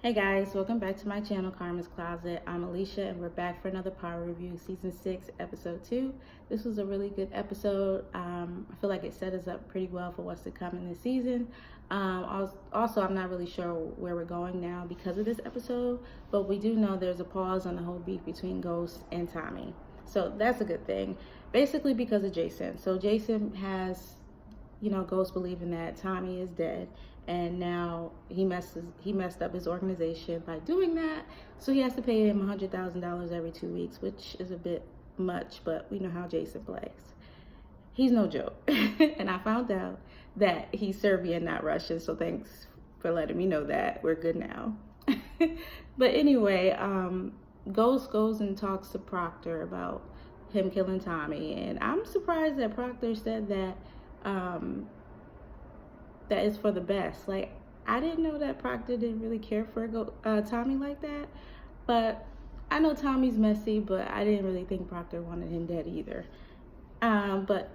Hey guys, welcome back to my channel, Karma's Closet. I'm Alicia and we're back for another Power Review, Season 6, Episode 2. This was a really good episode. I feel like it set us up pretty well for what's to come in this season. Also, I'm not really sure where we're going now because of this episode, but we do know there's a pause on the whole beef between Ghost and Tommy. So that's a good thing. Basically because of Jason. So Jason has Ghost believing that Tommy is dead, and now he messed up his organization by doing that. So he has to pay him $100,000 every 2 weeks, which is a bit much, but we know how Jason plays. He's no joke. And I found out that he's Serbian, not Russian. So thanks for letting me know that. We're good now. But anyway, Ghost goes and talks to Proctor about him killing Tommy, and I'm surprised that Proctor said that that is for the best. Like, I didn't know that Proctor didn't really care for Tommy like that, but I know Tommy's messy, but I didn't really think Proctor wanted him dead either. But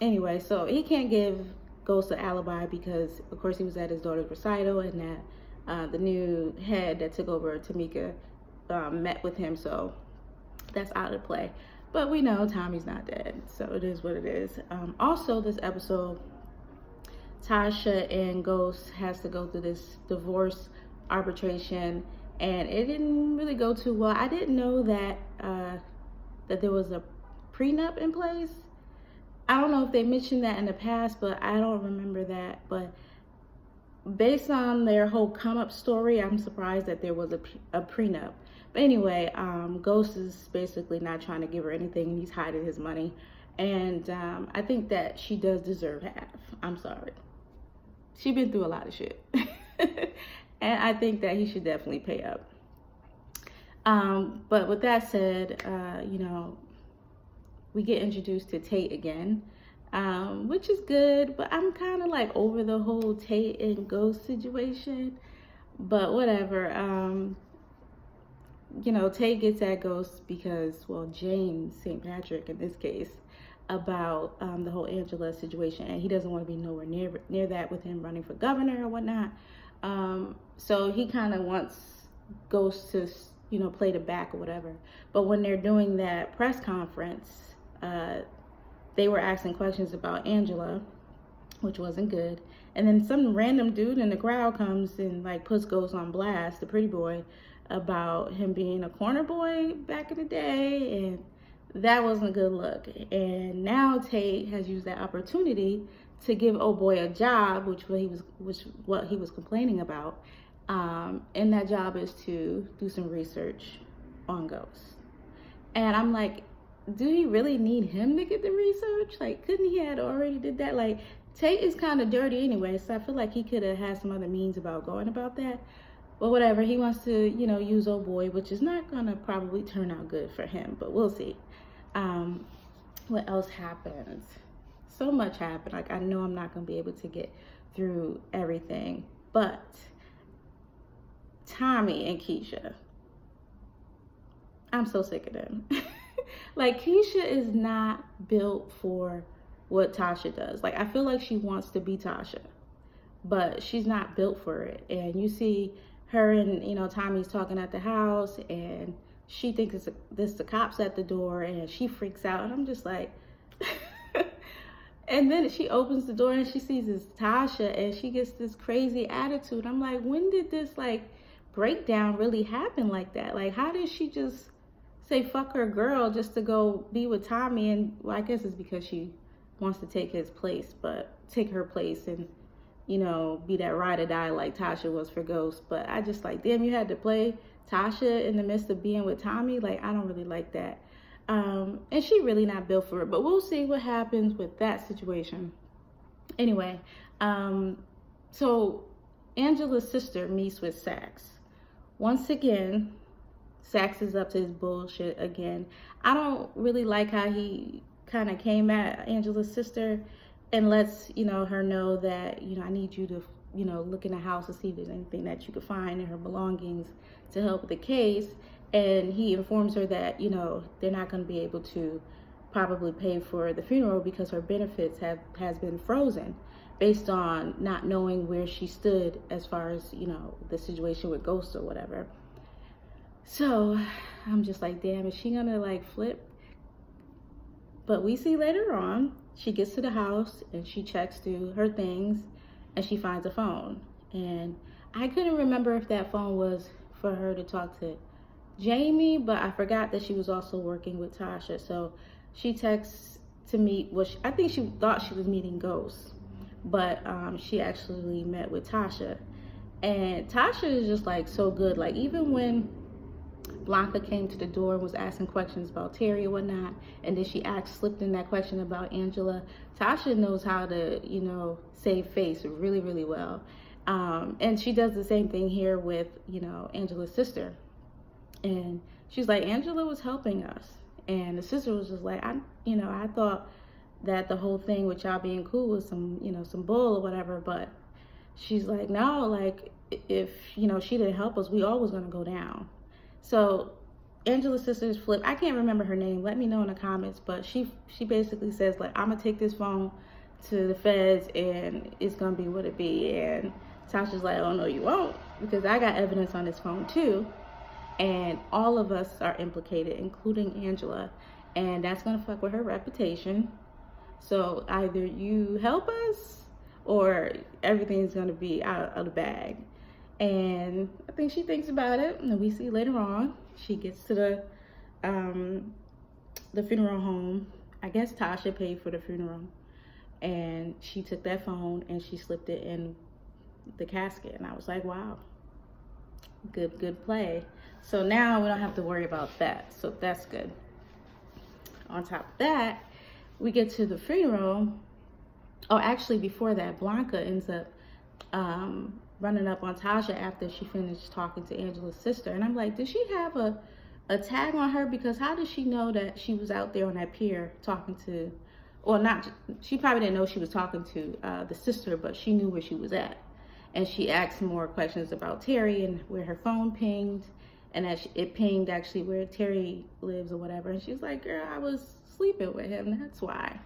anyway, so he can't give Ghost an alibi because of course he was at his daughter's recital, and that the new head that took over Tamika met with him, so that's out of play. But we know Tommy's not dead, so it is what it is. Also, this episode, Tasha and Ghost has to go through this divorce arbitration, and it didn't really go too well. I didn't know that that there was a prenup in place. I don't know if they mentioned that in the past, but I don't remember that. But based on their whole come-up story, I'm surprised that there was a prenup. But anyway, Ghost is basically not trying to give her anything, and he's hiding his money. And I think that she does deserve half. I'm sorry. She's been through a lot of shit. And I think that he should definitely pay up. But with that said, we get introduced to Tate again, which is good. But I'm kind of like over the whole Tate and Ghost situation. But whatever. Tate gets at Ghost because, well, James St. Patrick in this case, about the whole Angela situation, and he doesn't want to be nowhere near that with him running for governor or whatnot. So he kind of wants Ghost to, play the back or whatever. But when they're doing that press conference, they were asking questions about Angela, which wasn't good. And then some random dude in the crowd comes and like puts Ghost on blast, the pretty boy, about him being a corner boy back in the day, and that wasn't a good look. And now Tate has used that opportunity to give old boy a job, which what he was complaining about. And that job is to do some research on Ghost. And I'm like, do he really need him to get the research? Like, couldn't he had already did that? Like, Tate is kind of dirty anyway, so I feel like he could have had some other means about going about that. But whatever, he wants to, use old boy, which is not gonna probably turn out good for him, but we'll see. What else happens? So much happened. Like, I know I'm not gonna be able to get through everything, but Tommy and Keisha, I'm so sick of them. Like, Keisha is not built for what Tasha does. Like, I feel like she wants to be Tasha, but she's not built for it. And you see her and Tommy's talking at the house, and she thinks it's the cops at the door, and she freaks out, and I'm just like and then she opens the door and she sees it's Tasha, and she gets this crazy attitude. I'm like, when did this like breakdown really happen like that? Like, how did she just say fuck her girl just to go be with Tommy? And well, I guess it's because she wants to take her place and be that ride or die like Tasha was for Ghost. But I just like, damn, you had to play Tasha in the midst of being with Tommy. Like, I don't really like that. And she really not built for it, but we'll see what happens with that situation. Anyway, so Angela's sister meets with Saxe. Once again, Saxe is up to his bullshit again. I don't really like how he kind of came at Angela's sister and lets her know that I need you to look in the house to see if there's anything that you could find in her belongings to help with the case. And he informs her that they're not going to be able to probably pay for the funeral because her benefits has been frozen. based on not knowing where she stood as far as, you know, the situation with Ghost or whatever. So I'm just like, damn, is she gonna like flip? But we see later on, she gets to the house and she checks through her things and she finds a phone. And I couldn't remember if that phone was for her to talk to Jamie, but I forgot that she was also working with Tasha. So she texts to meet, I think she thought she was meeting Ghost, but she actually met with Tasha. And Tasha is just like so good. Like even when Blanca came to the door and was asking questions about Terry and whatnot, and then she slipped in that question about Angela, Tasha knows how to, you know, save face really, really well. And she does the same thing here with, you know, Angela's sister. And she's like, Angela was helping us. And the sister was just like, I thought that the whole thing with y'all being cool was some, you know, some bull or whatever. But she's like, no, like if, you know, she didn't help us, we all was going to go down. So Angela's sister's flip. I can't remember her name. Let me know in the comments. But she basically says, like, I'm going to take this phone to the feds and it's going to be what it be. And Tasha's like, oh, no, you won't. Because I got evidence on this phone, too. And all of us are implicated, including Angela. And that's going to fuck with her reputation. So either you help us or everything's going to be out of the bag. And I think she thinks about it. And we see later on, she gets to the funeral home. I guess Tasha paid for the funeral. And she took that phone and she slipped it in the casket. And I was like, wow, good play. So now we don't have to worry about that. So that's good. On top of that, we get to the funeral. Oh, actually, before that, Blanca ends up running up on Tasha after she finished talking to Angela's sister. And I'm like, did she have a tag on her? Because how did she know that she was out there on that pier talking to, or not, she probably didn't know she was talking to the sister, but she knew where she was at. And she asked more questions about Terry and where her phone pinged. And it pinged actually where Terry lives or whatever. And she's like, girl, I was sleeping with him, that's why.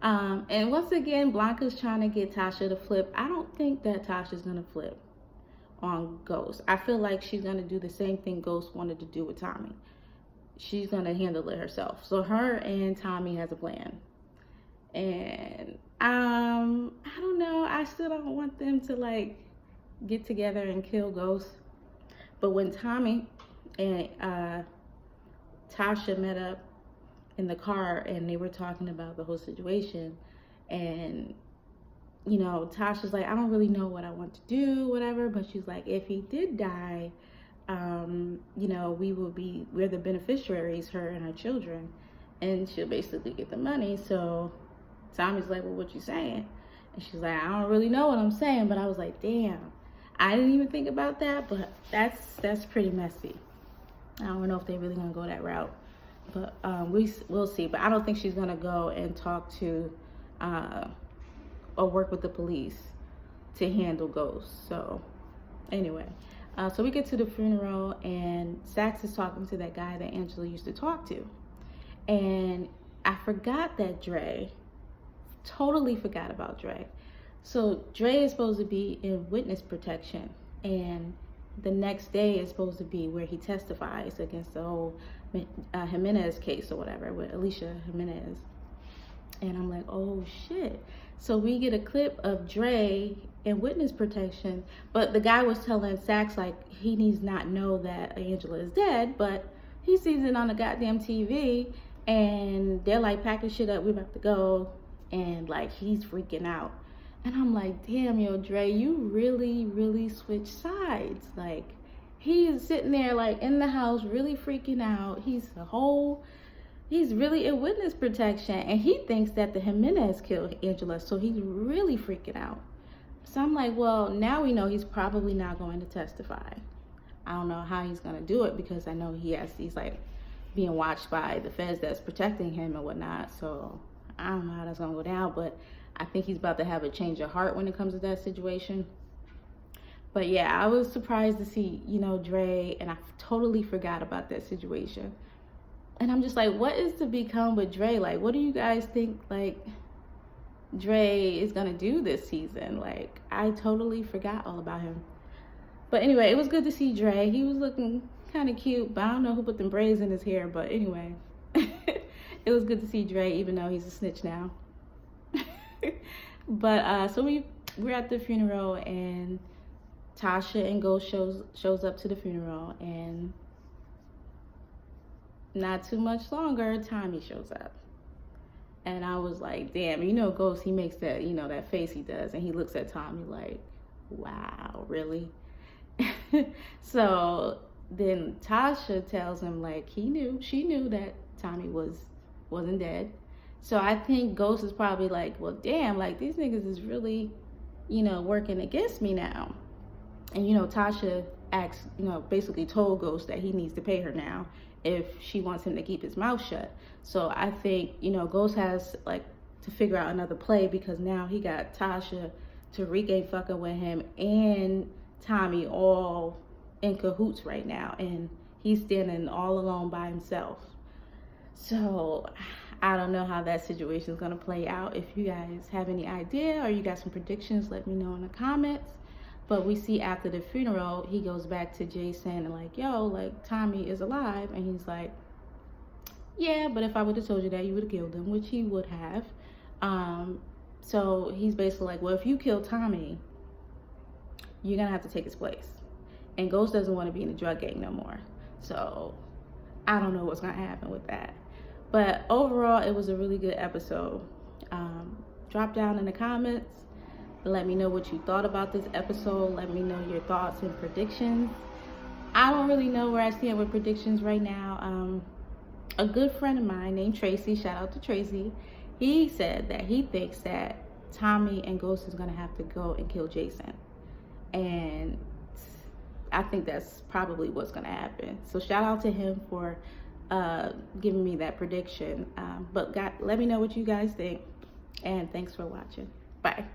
And once again, Blanca's trying to get Tasha to flip. I don't think that Tasha's going to flip on Ghost. I feel like she's going to do the same thing Ghost wanted to do with Tommy. She's going to handle it herself. So her and Tommy has a plan. And I don't know. I still don't want them to like get together and kill Ghost. But when Tommy and Tasha met up in the car and they were talking about the whole situation, and you know, Tasha's like, I don't really know what I want to do, whatever, but she's like, if he did die, you know, we're the beneficiaries, her and her children, and she'll basically get the money. So Tommy's like, well, what you saying? And she's like, I don't really know what I'm saying. But I was like, damn, I didn't even think about that, but that's pretty messy. I don't know if they're really gonna go that route, but we'll see. But I don't think she's gonna go and talk to or work with the police to handle Ghost. So anyway, so we get to the funeral and Saxe is talking to that guy that Angela used to talk to, and I forgot that Dre, totally forgot about Dre. So Dre is supposed to be in witness protection, and the next day is supposed to be where he testifies against the whole Jimenez case or whatever with Alicia Jimenez. And I'm like, oh shit. So we get a clip of Dre in witness protection, but the guy was telling Saxe like he needs not know that Angela is dead, but he sees it on the goddamn TV, and they're like packing shit up, we're about to go, and like he's freaking out. And I'm like, damn, yo, Dre, you really, really switched sides. Like, he's sitting there, like, in the house, really freaking out. He's really in witness protection. And he thinks that the Jimenez killed Angela, so he's really freaking out. So I'm like, well, now we know he's probably not going to testify. I don't know how he's going to do it, because I know he's, like, being watched by the feds that's protecting him and whatnot. So I don't know how that's going to go down, but I think he's about to have a change of heart when it comes to that situation. But yeah, I was surprised to see, you know, Dre, and I totally forgot about that situation. And I'm just like, what is to become with Dre? Like, what do you guys think, like, Dre is gonna do this season. Like, I totally forgot all about him. But anyway, it was good to see Dre. He was looking kind of cute, but I don't know who put them braids in his hair. But anyway, it was good to see Dre, even though he's a snitch now. But so we're at the funeral, and Tasha and Ghost shows up to the funeral, and not too much longer, Tommy shows up. And I was like, damn, you know, Ghost, he makes that, you know, that face he does, and he looks at Tommy like, wow, really? So then Tasha tells him, like, she knew that Tommy wasn't dead. So I think Ghost is probably like, well, damn, like, these niggas is really, you know, working against me now. And, you know, Tasha asked, you know, basically told Ghost that he needs to pay her now if she wants him to keep his mouth shut. So I think, you know, Ghost has, like, to figure out another play, because now he got Tasha, Tariq fucking with him, and Tommy all in cahoots right now. And he's standing all alone by himself. So I don't know how that situation is going to play out. If you guys have any idea or you got some predictions, let me know in the comments. But we see after the funeral, he goes back to Jason and like, yo, like, Tommy is alive. And he's like, yeah, but if I would have told you that, you would have killed him, which he would have. So he's basically like, well, if you kill Tommy, you're going to have to take his place. And Ghost doesn't want to be in the drug gang no more. So I don't know what's going to happen with that. But overall, it was a really good episode. Drop down in the comments. Let me know what you thought about this episode. Let me know your thoughts and predictions. I don't really know where I stand with predictions right now. A good friend of mine named Tracy, shout out to Tracy, he said that he thinks that Tommy and Ghost is going to have to go and kill Jason. And I think that's probably what's going to happen. So shout out to him for giving me that prediction. But let me know what you guys think. And thanks for watching. Bye.